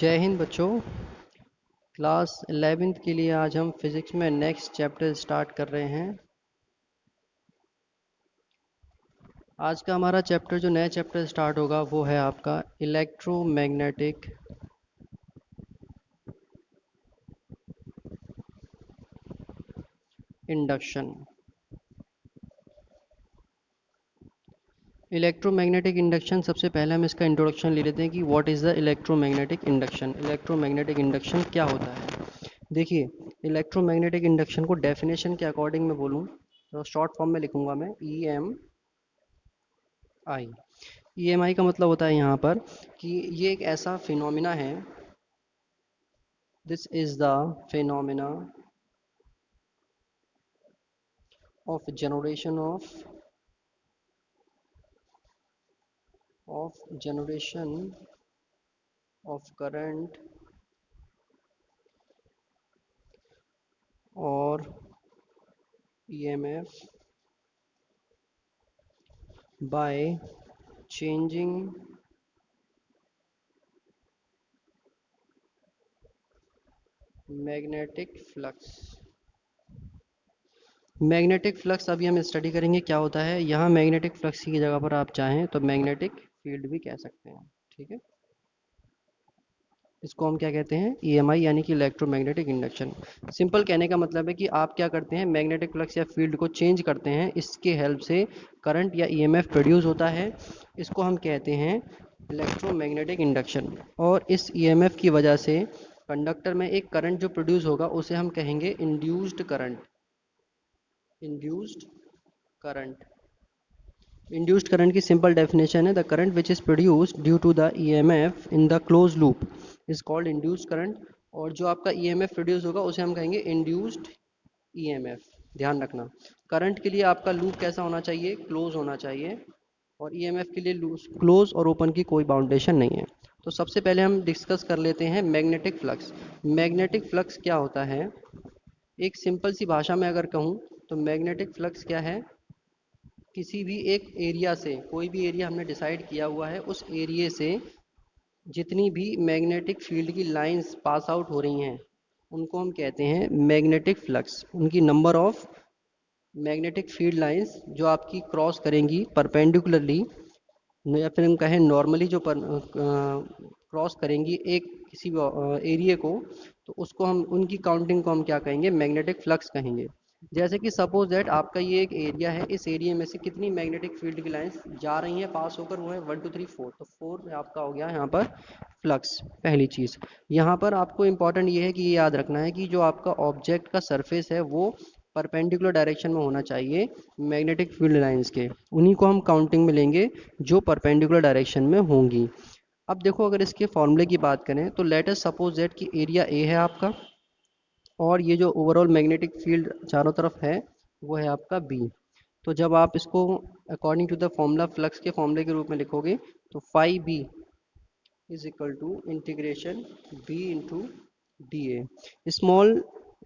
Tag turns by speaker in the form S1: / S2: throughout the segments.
S1: जय हिंद बच्चों। Class 11th के लिए आज हम फिज़िक्स में नेक्स्ट चैप्टर स्टार्ट कर रहे हैं। आज का हमारा चैप्टर जो नया चैप्टर स्टार्ट होगा वो है आपका इलेक्ट्रोमैग्नेटिक इंडक्शन। इलेक्ट्रोमैग्नेटिक इंडक्शन, सबसे पहले हम इसका इंट्रोडक्शन ले लेते हैं कि what is the electromagnetic induction. Electromagnetic induction क्या होता है? देखिए, इलेक्ट्रोमैग्नेटिक इंडक्शन को डेफिनेशन के अकॉर्डिंग मैं बोलूँ तो शॉर्ट फॉर्म में लिखूंगा मैं EMI। EMI का मतलब होता है यहाँ पर कि ये एक ऐसा फिनोमिना है, this is the phenomena of generation of current और EMF by changing magnetic flux. Magnetic flux अभी हम स्टडी करेंगे क्या होता है। यहाँ मैग्नेटिक फ्लक्स की जगह पर आप चाहें तो मैग्नेटिक फील्ड भी कह सकते हैं, ठीक है। इसको हम क्या कहते हैं? EMI यानी कि इलेक्ट्रोमैग्नेटिक इंडक्शन। सिंपल कहने का मतलब है कि आप क्या करते हैं, मैग्नेटिक फ्लक्स या फील्ड को चेंज करते हैं, इसके हेल्प से करंट या EMF प्रोड्यूस होता है। इसको हम कहते हैं इलेक्ट्रोमैग्नेटिक इंडक्शन। और इस EMF की वजह से कंडक्टर में एक करंट जो प्रोड्यूस होगा उसे हम कहेंगे induced current. Induced current induced current की सिंपल डेफिनेशन है the current which is produced due to the EMF in the close loop is called induced current. और जो आपका EMF प्रोड्यूस होगा उसे हम कहेंगे इंड्यूस्ड EMF। ध्यान रखना, करंट के लिए आपका लूप कैसा होना चाहिए? क्लोज होना चाहिए। और EMF के लिए क्लोज और ओपन की कोई बाउंडेशन नहीं है। तो सबसे पहले हम डिस्कस कर लेते हैं मैग्नेटिक फ्लक्स। मैग्नेटिक फ्लक्स क्या होता है? एक सिंपल सी भाषा में अगर कहूँ तो मैग्नेटिक फ्लक्स क्या है? किसी भी एक एरिया से, कोई भी एरिया हमने डिसाइड किया हुआ है, उस एरिया से जितनी भी मैग्नेटिक फील्ड की लाइंस पास आउट हो रही हैं उनको हम कहते हैं मैग्नेटिक फ्लक्स। उनकी number of magnetic field lines जो आपकी क्रॉस करेंगी परपेंडिकुलरली, या फिर हम कहें नॉर्मली जो क्रॉस करेंगी एक किसी एरिया को, तो उसको हम, उनकी काउंटिंग को हम क्या कहेंगे? मैग्नेटिक फ्लक्स कहेंगे। जैसे कि सपोज दैट आपका ये एक एरिया है, इस एरिया में से कितनी मैग्नेटिक फील्ड की लाइंस जा रही हैं पास होकर, वो है 1 2 3 4। तो 4 आपका हो गया यहाँ पर फ्लक्स। पहली चीज़ यहाँ पर आपको इम्पॉर्टेंट ये है कि ये याद रखना है कि जो आपका ऑब्जेक्ट का सरफेस है वो परपेंडिकुलर डायरेक्शन में होना चाहिए मैग्नेटिक फील्ड लाइंस के, उन्हीं को हम काउंटिंग में लेंगे जो परपेंडिकुलर डायरेक्शन में होंगी। अब देखो, अगर इसके फॉर्मूले की बात करें तो लेट अस सपोज दैट कि एरिया ए है आपका, और ये जो ओवरऑल मैग्नेटिक फील्ड चारों तरफ है वो है आपका बी। तो जब आप इसको according to the formula, flux के फॉर्मूले के रूप में लिखोगे तो phi b is equal to integration b into d a. Small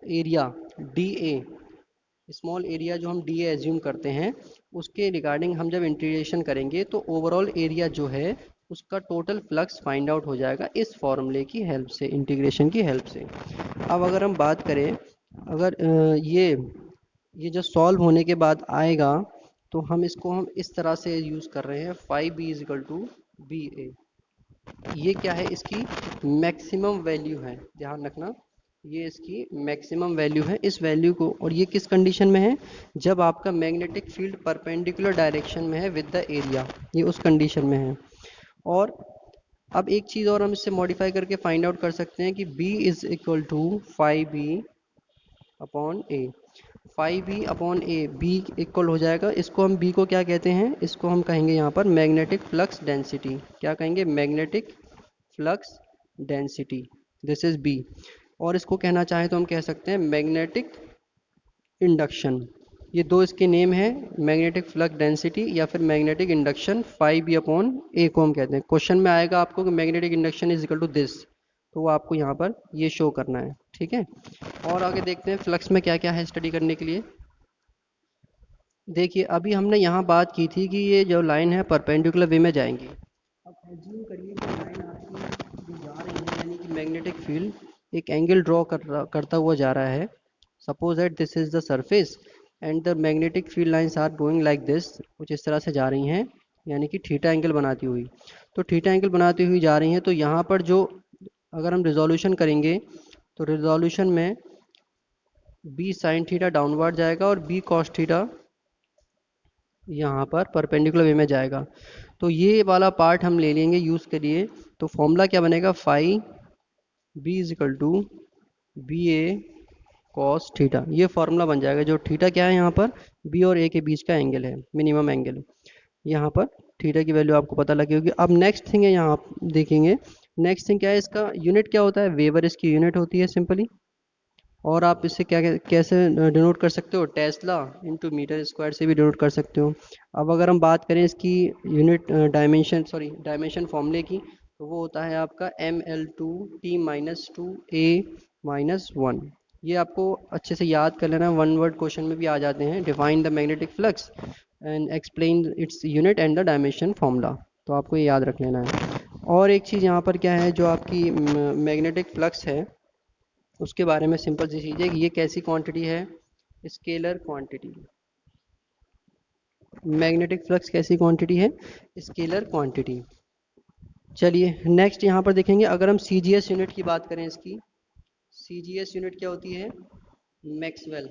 S1: area d a, small area जो हम डी एज्यूम करते हैं, उसके रिगार्डिंग हम जब इंटीग्रेशन करेंगे तो ओवरऑल एरिया जो है उसका टोटल फ्लक्स फाइंड आउट हो जाएगा इस फॉर्मूले की हेल्प से, इंटीग्रेशन की हेल्प से। अब अगर हम बात करें, अगर ये जो सॉल्व होने के बाद आएगा तो हम इसको हम इस तरह से यूज़ कर रहे हैं, five B is equal to B A. ये क्या है? इसकी मैक्सिमम वैल्यू है, ध्यान रखना, ये इसकी मैक्सिमम वैल्यू है। इस वैल्यू को, और ये किस कंडीशन में है? जब आपका मैग्नेटिक फील्ड परपेंडिकुलर डायरेक्शन में है विद द एरिया, ये उस कंडीशन में है। और अब एक चीज़ और हम इससे मॉडिफाई करके फाइंड आउट कर सकते हैं कि B is equal to five B upon a. Five B upon a, b equal हो जाएगा, इसको हम बी को क्या कहते हैं? इसको हम कहेंगे यहाँ पर मैग्नेटिक फ्लक्स डेंसिटी। क्या कहेंगे? Magnetic flux density, this is b. और इसको कहना चाहें तो हम कह सकते हैं मैग्नेटिक इंडक्शन। ये दो इसके नेम है, मैग्नेटिक फ्लक्स डेंसिटी या फिर magnetic induction. Five B upon A को हम कहते हैं, क्वेश्चन में आएगा आपको कि magnetic induction is equal to this, तो वो आपको यहाँ पर ये शो करना है, ठीक है। और आगे देखते हैं फ्लक्स में क्या क्या है स्टडी करने के लिए। देखिए, अभी हमने यहाँ बात की थी कि ये जो लाइन है परपेंडिकुलर वे में जाएंगी। अब एज्यूम करिए कि लाइन आपकी जो जा रही है, यानी कि मैग्नेटिक फील्ड एक एंगल ड्रॉ करता हुआ जा रहा है. Suppose that this is the surface and the magnetic field lines are going like this, कुछ इस तरह से जा रही हैं, यानी कि थीटा एंगल बनाती हुई. तो थीटा एंगल बनाती हुई जा रही हैं, तो यहाँ पर जो अगर हम रिजोल्यूशन करेंगे तो रिजोल्यूशन में बी साइन थीटा डाउनवर्ड जाएगा और बी कॉस थीटा यहाँ पर परपेंडिकुलर वे में जाएगा. तो ये वाला पार्ट हम ले लेंगे यूज़ के लिए. तो फॉर्मूला क्या बनेगा, phi b is equal to B a cos theta. ये फॉर्मूला बन जाएगा. जो थीटा क्या है यहाँ पर, बी और ए के बीच का एंगल है, मिनिमम एंगल. यहाँ पर थीटा की वैल्यू आपको पता लगी होगी. अब नेक्स्ट थिंग है, यहाँ आप देखेंगे नेक्स्ट थिंग क्या है, इसका यूनिट क्या होता है, वेबर इसकी यूनिट होती है सिंपली. और आप इसे क्या कैसे डिनोट कर सकते हो, टेस्ला इंटू मीटर स्क्वायर से भी डिनोट कर सकते हो. अब अगर हम बात करें इसकी यूनिट डायमेंशन फॉर्मूले की, तो वो होता है आपका ml2t-2a-1. ये आपको अच्छे से याद कर लेना, वन वर्ड क्वेश्चन में भी आ जाते हैं. Define the magnetic flux and explain its unit and the dimension formula. तो आपको ये याद रख लेना है. और एक चीज़ यहाँ पर क्या है, जो आपकी मैग्नेटिक फ्लक्स है उसके बारे में सिंपल सी चीज़ है कि ये कैसी क्वांटिटी है, स्केलर क्वांटिटी. मैग्नेटिक फ्लक्स कैसी क्वांटिटी है, स्केलर क्वांटिटी. चलिए नेक्स्ट यहाँ पर देखेंगे, अगर हम CGS यूनिट की बात करें, इसकी CGS यूनिट क्या होती है, मैक्सवेल.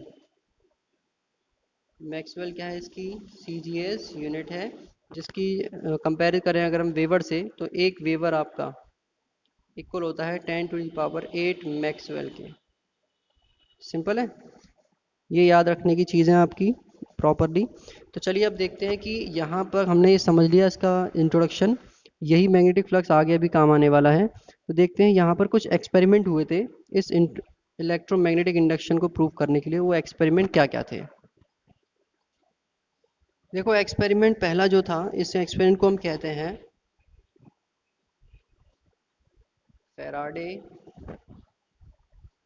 S1: मैक्सवेल क्या है, इसकी CGS यूनिट है, जिसकी कंपेयर करें अगर हम वेवर से, तो एक वेवर आपका इक्वल होता है 10⁸ मैक्सवेल के. सिंपल है, ये याद रखने की चीज़ें आपकी प्रॉपरली. तो चलिए अब देखते हैं कि यहाँ पर हमने ये समझ लिया इसका इंट्रोडक्शन. यही मैग्नेटिक फ्लक्स आगे भी काम आने वाला है. तो देखते हैं यहाँ पर कुछ एक्सपेरिमेंट हुए थे इस इलेक्ट्रोमैग्नेटिक इंडक्शन को प्रूव करने के लिए. वो एक्सपेरिमेंट क्या क्या थे, देखो. एक्सपेरिमेंट पहला जो था, इस एक्सपेरिमेंट को हम कहते हैं फैराडे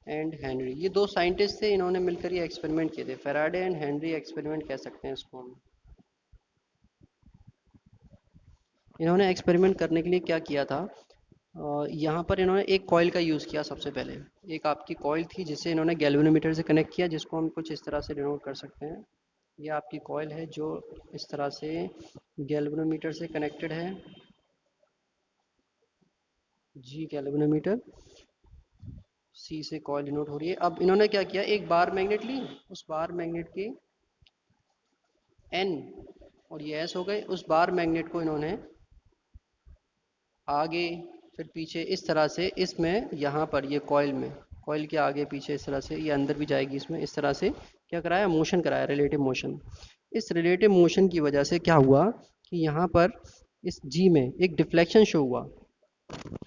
S1: एंड हेनरी. ये दो साइंटिस्ट थे, इन्होंने मिलकर ये एक्सपेरिमेंट किए थे. फैराडे एंड हेनरी एक्सपेरिमेंट कह सकते हैं इसको हम. इन्होंने एक्सपेरिमेंट करने के लिए क्या किया था, यहाँ पर इन्होंने एक कॉइल का यूज़ किया. सबसे पहले एक आपकी कॉइल थी जिसे इन्होंने गैल्वेनोमीटर से कनेक्ट किया, जिसको हम कुछ इस तरह से डिनोट कर सकते हैं. ये आपकी कॉइल है जो इस तरह से गैल्वेनोमीटर से कनेक्टेड है. जी गैल्वेनोमीटर, सी से कॉइल डिनोट हो रही है. अब इन्होंने क्या किया, एक बार मैग्नेट ली, उस बार मैग्नेट के एन और ये एस हो गए. उस बार मैग्नेट को इन्होंने आगे फिर पीछे इस तरह से, इसमें यहाँ पर ये कॉइल में, कॉइल के आगे पीछे इस तरह से, ये अंदर भी जाएगी इसमें, इस तरह से क्या कराया, मोशन कराया, रिलेटिव मोशन. इस रिलेटिव मोशन की वजह से क्या हुआ कि यहाँ पर इस जी में एक डिफ्लेक्शन शो हुआ.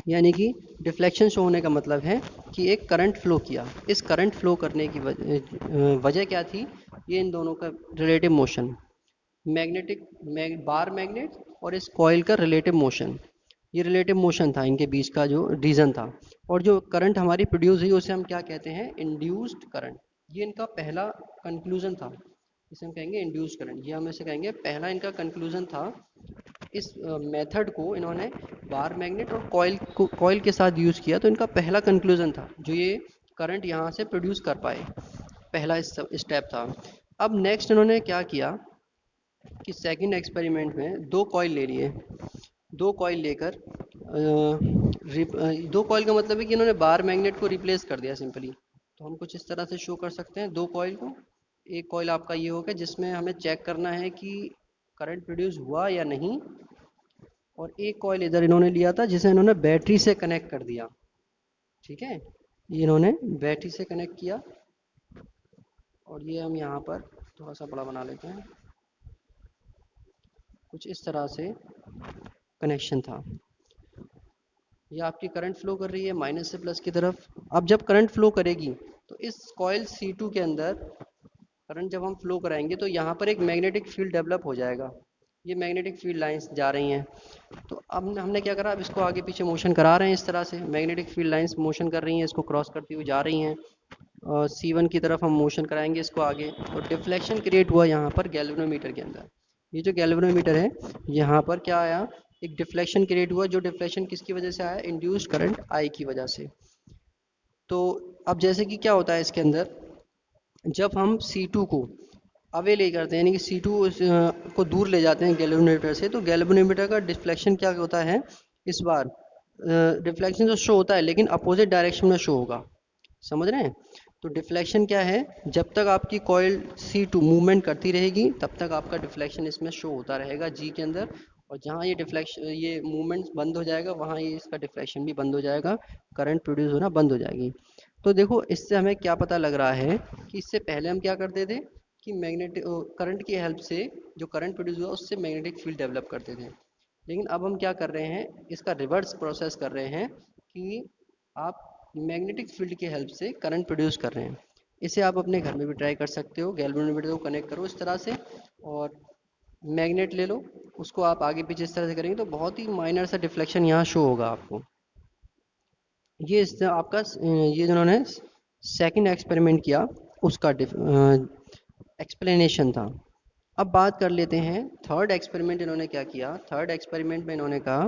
S1: यानी कि डिफ्लेक्शन शो होने का मतलब है कि एक करंट फ्लो किया. इस करंट फ्लो करने की वजह क्या थी, ये इन दोनों का रिलेटिव मोशन, बार मैग्नेट और इस कॉइल का रिलेटिव मोशन, ये रिलेटिव मोशन था इनके बीच का जो रीज़न था. और जो करंट हमारी प्रोड्यूस हुई उसे हम क्या कहते हैं, इंड्यूस्ड करंट. ये इनका पहला कंक्लूजन था, इसे हम कहेंगे इंड्यूस्ड करंट. ये हम इसे कहेंगे पहला इनका कंक्लूजन था. इस मेथड को इन्होंने बार मैग्नेट और कॉइल के साथ यूज़ किया. तो इनका पहला कंक्लूजन था जो ये करंट यहाँ से प्रोड्यूस कर पाए, पहला स्टेप था. अब नेक्स्ट इन्होंने क्या किया कि सेकंड एक्सपेरिमेंट में दो कॉइल ले लिए. दो कॉइल लेकर दो कॉइल का मतलब है कि इन्होंने बार मैग्नेट को रिप्लेस कर दिया सिंपली. तो हम कुछ इस तरह से शो कर सकते हैं दो कॉइल को. एक कॉइल आपका ये होगा जिसमें हमें चेक करना है कि करंट प्रोड्यूस हुआ या नहीं, और एक कॉइल इधर इन्होंने लिया था जिसे इन्होंने बैटरी से कनेक्ट कर दिया. ठीक है, ये इन्होंने बैटरी से कनेक्ट किया. और ये हम यहाँ पर थोड़ा सा बड़ा बना लेते हैं, कुछ इस तरह से कनेक्शन था. ये आपकी करंट फ्लो कर रही है माइनस से प्लस की तरफ. अब जब करंट फ्लो करेगी तो इस कॉइल C2 के अंदर करंट जब हम फ्लो कराएंगे तो यहाँ पर एक मैग्नेटिक फील्ड डेवलप हो जाएगा. ये मैग्नेटिक फील्ड लाइंस जा रही हैं. तो अब हमने क्या करा, अब इसको आगे पीछे मोशन करा रहे हैं. इस तरह से मैग्नेटिक फील्ड लाइंस मोशन कर रही हैं, इसको क्रॉस करती हुई जा रही हैं. C1 की तरफ हम मोशन कराएंगे इसको आगे, और डिफ्लेक्शन क्रिएट हुआ यहाँ पर गैल्वेनोमीटर के अंदर. ये जो गैल्वेनोमीटर है, यहाँ पर क्या आया, एक डिफ्लेक्शन क्रिएट हुआ. जो डिफ्लेक्शन किसकी वजह से आया, इंड्यूस्ड करंट I की वजह से. तो अब जैसे कि क्या होता है इसके अंदर, जब हम C2 को अवे ले करते हैं, यानी कि C2 को दूर ले जाते हैं गैल्वेनोमीटर से, तो गैल्वेनोमीटर का डिफ्लेक्शन क्या होता है इस बार, डिफ्लेक्शन तो शो होता है लेकिन अपोजिट डायरेक्शन में शो होगा। समझ रहे हैं? तो डिफ्लेक्शन क्या है, जब तक आपकी कॉइल C2 मूवमेंट करती रहेगी तब तक आपका डिफ्लेक्शन इसमें शो होता रहेगा G के अंदर, और जहाँ ये डिफ्लेक्शन, ये मूवमेंट बंद हो जाएगा, वहाँ ये इसका डिफ्लेक्शन भी बंद हो जाएगा, करंट प्रोड्यूस होना बंद हो जाएगी। तो देखो इससे हमें क्या पता लग रहा है कि इससे पहले हम क्या करते थे कि मैग्नेटिक करंट की हेल्प से जो करंट प्रोड्यूस हुआ उससे मैग्नेटिक फील्ड डेवलप करते थे, लेकिन अब हम क्या कर रहे हैं, इसका रिवर्स प्रोसेस कर रहे हैं कि आप मैग्नेटिक फील्ड की हेल्प से करंट प्रोड्यूस कर रहे हैं। इसे आप अपने घर में भी ट्राई कर सकते हो, गैल्वेनोमीटर को कनेक्ट करो इस तरह से और मैग्नेट ले लो, उसको आप आगे पीछे इस तरह से करेंगे तो बहुत ही माइनर सा डिफ्लेक्शन यहाँ शो होगा आपको। ये इस आपका ये जिन्होंने सेकंड एक्सपेरिमेंट किया उसका एक्सप्लेनेशन था। अब बात कर लेते हैं थर्ड एक्सपेरिमेंट। इन्होंने क्या किया, थर्ड एक्सपेरिमेंट में इन्होंने कहा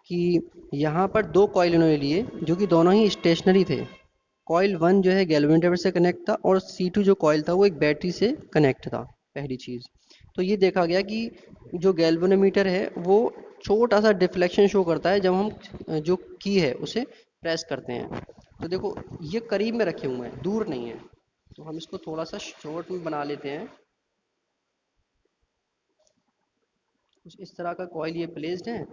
S1: कि यहाँ पर दो कॉइल इन्होंने लिए जो कि दोनों ही स्टेशनरी थे। कॉइल वन जो है गैल्वेनोमीटर से कनेक्ट था और C2 जो कॉइल था वो एक बैटरी से कनेक्ट था, पहली चीज़। तो ये देखा गया कि जो गैल्वेनोमीटर है वो छोटा सा डिफ्लेक्शन शो करता है जब हम जो की है उसे प्रेस करते हैं। तो देखो ये करीब में रखे हुए हैं, दूर नहीं है, तो हम इसको थोड़ा सा शॉर्ट में बना लेते हैं। कुछ इस तरह का कॉइल ये प्लेस्ड है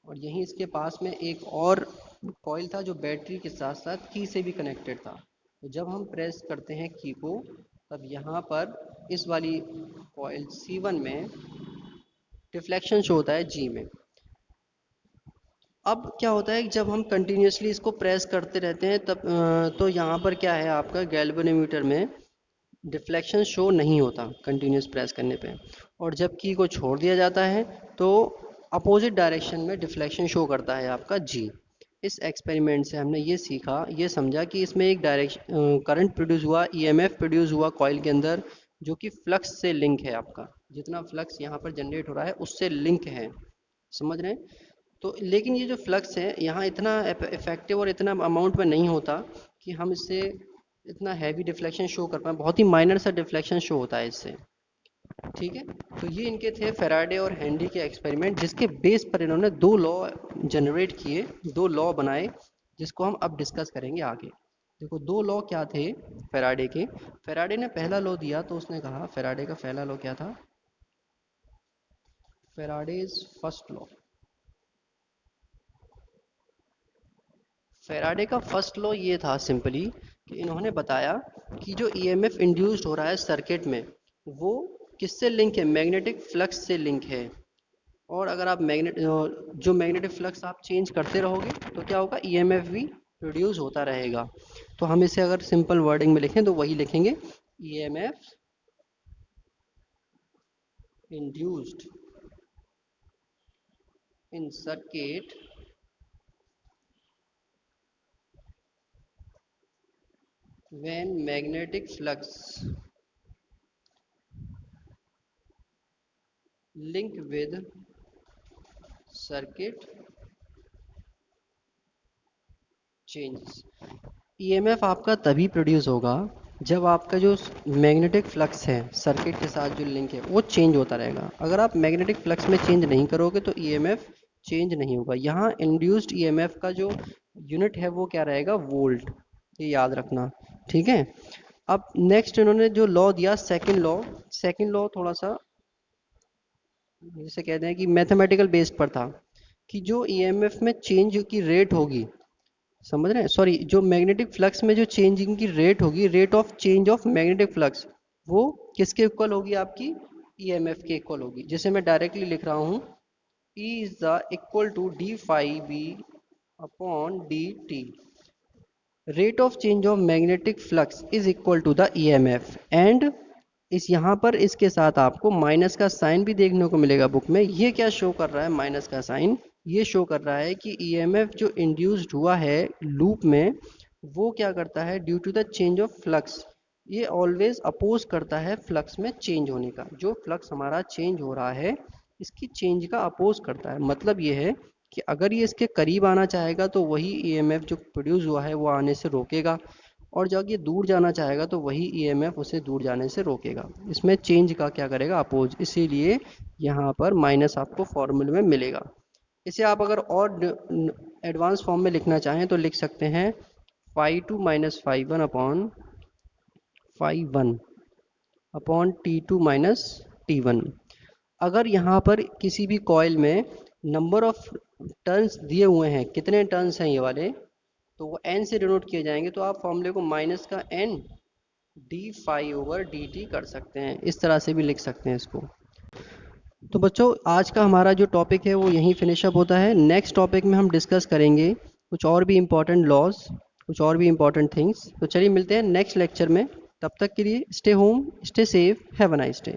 S1: और यहीं इसके पास में एक और कॉइल था जो बैटरी के साथ साथ की से भी कनेक्टेड था। तो जब हम प्रेस करते हैं की को, तब यहाँ पर इस वाली कॉइल C1 में डिफ्लेक्शन शो होता है G में। अब क्या होता है कि जब हम कंटिन्यूसली इसको प्रेस करते रहते हैं तब तो यहाँ पर क्या है, आपका गैल्वेनोमीटर में डिफ्लेक्शन शो नहीं होता कंटिन्यूस प्रेस करने पे, और जब की को छोड़ दिया जाता है तो अपोजिट डायरेक्शन में डिफ्लेक्शन शो करता है आपका G। इस एक्सपेरिमेंट से हमने ये सीखा, ये समझा कि इसमें एक डायरेक्शन करंट प्रोड्यूस हुआ, EMF प्रोड्यूस हुआ कॉइल के अंदर, जो कि फ्लक्स से लिंक है। आपका जितना फ्लक्स यहाँ पर जनरेट हो रहा है उससे लिंक है। समझ रहे हैं? तो लेकिन ये जो फ्लक्स है यहाँ इतना इफेक्टिव और इतना अमाउंट में नहीं होता कि हम इससे इतना हैवी डिफ्लेक्शन शो कर पाए, बहुत ही माइनर सा डिफ्लेक्शन शो होता है इससे। ठीक है, तो ये इनके थे फेराडे और हेनरी के एक्सपेरिमेंट, जिसके बेस पर इन्होंने दो लॉ जनरेट किए, दो लॉ बनाए, जिसको हम अब डिस्कस करेंगे आगे। देखो दो लॉ क्या थे फेराडे के। फेराडे ने पहला लॉ दिया तो उसने कहा, फेराडे का पहला लॉ क्या था, फेराडेज फर्स्ट लॉ। फेराडे का फर्स्ट लॉ ये था सिंपली कि इन्होंने बताया कि जो ईएमएफ इंड्यूस्ड हो रहा है सर्किट में वो किससे लिंक है, मैग्नेटिक फ्लक्स से लिंक है। और अगर आप जो मैग्नेटिक फ्लक्स आप चेंज करते रहोगे तो क्या होगा, ईएमएफ भी प्रोड्यूस होता रहेगा। तो हम इसे अगर सिंपल वर्डिंग में लिखें तो वही लिखेंगे, EMF induced in circuit when magnetic flux link with circuit changes। EMF आपका तभी प्रोड्यूस होगा जब आपका जो मैग्नेटिक फ्लक्स है सर्किट के साथ जो लिंक है वो चेंज होता रहेगा। अगर आप मैग्नेटिक फ्लक्स में चेंज नहीं करोगे तो ईएमएफ चेंज नहीं होगा। यहाँ इंड्यूस्ड ईएमएफ का जो यूनिट है वो क्या रहेगा, वोल्ट, ये याद रखना। ठीक है, अब नेक्स्ट इन्होंने जो लॉ दिया सेकंड लॉ, सेकंड लॉ थोड़ा सा जैसे कहते हैं कि मैथमेटिकल बेस्ड पर था कि जो ईएमएफ में चेंज की रेट होगी, समझ रहे हैं, सॉरी, जो मैग्नेटिक फ्लक्स में जो चेंजिंग की रेट होगी, rate of change of magnetic flux, वो किसके इक्वल होगी, आपकी ईएमएफ के इक्वल होगी। जैसे मैं डायरेक्टली लिख रहा हूँ, E is the equal to d phi b upon d t. Rate of change of magnetic flux is equal to the EMF, and इस यहाँ पर इसके साथ आपको माइनस का साइन भी देखने को मिलेगा बुक में। ये क्या शो कर रहा है माइनस का साइन, ये शो कर रहा है कि ईएमएफ जो इंड्यूस्ड हुआ है लूप में वो क्या करता है, due to the change of flux, ये ऑलवेज अपोज करता है फ्लक्स में चेंज होने का। जो फ्लक्स हमारा चेंज हो रहा है इसकी चेंज का अपोज करता है। मतलब ये है कि अगर ये इसके करीब आना चाहेगा तो वही ईएमएफ जो प्रोड्यूस हुआ है वो आने से रोकेगा, और जब ये दूर जाना चाहेगा तो वही ईएमएफ उसे दूर जाने से रोकेगा। इसमें चेंज का क्या करेगा, अपोज, इसीलिए यहाँ पर माइनस आपको फॉर्मूले में मिलेगा। इसे आप अगर और एडवांस फॉर्म में लिखना चाहें तो लिख सकते हैं φ2 minus φ1 upon φ1 upon T2 minus T1। अगर यहाँ पर किसी भी कॉइल में नंबर ऑफ टर्न्स दिए हुए हैं, कितने टर्न्स हैं ये वाले, तो वो n से डिनोट किए जाएंगे, तो आप फॉर्मूले को माइनस का n d∅/dt कर सकते हैं, इस तरह से भी लिख सकते हैं इसको। तो बच्चों आज का हमारा जो टॉपिक है वो यहीं फिनिश अप होता है। नेक्स्ट टॉपिक में हम डिस्कस करेंगे कुछ और भी इम्पोर्टेंट लॉज, कुछ और भी इम्पोर्टेंट थिंग्स। तो चलिए मिलते हैं नेक्स्ट लेक्चर में, तब तक के लिए stay home, stay safe, have a nice day.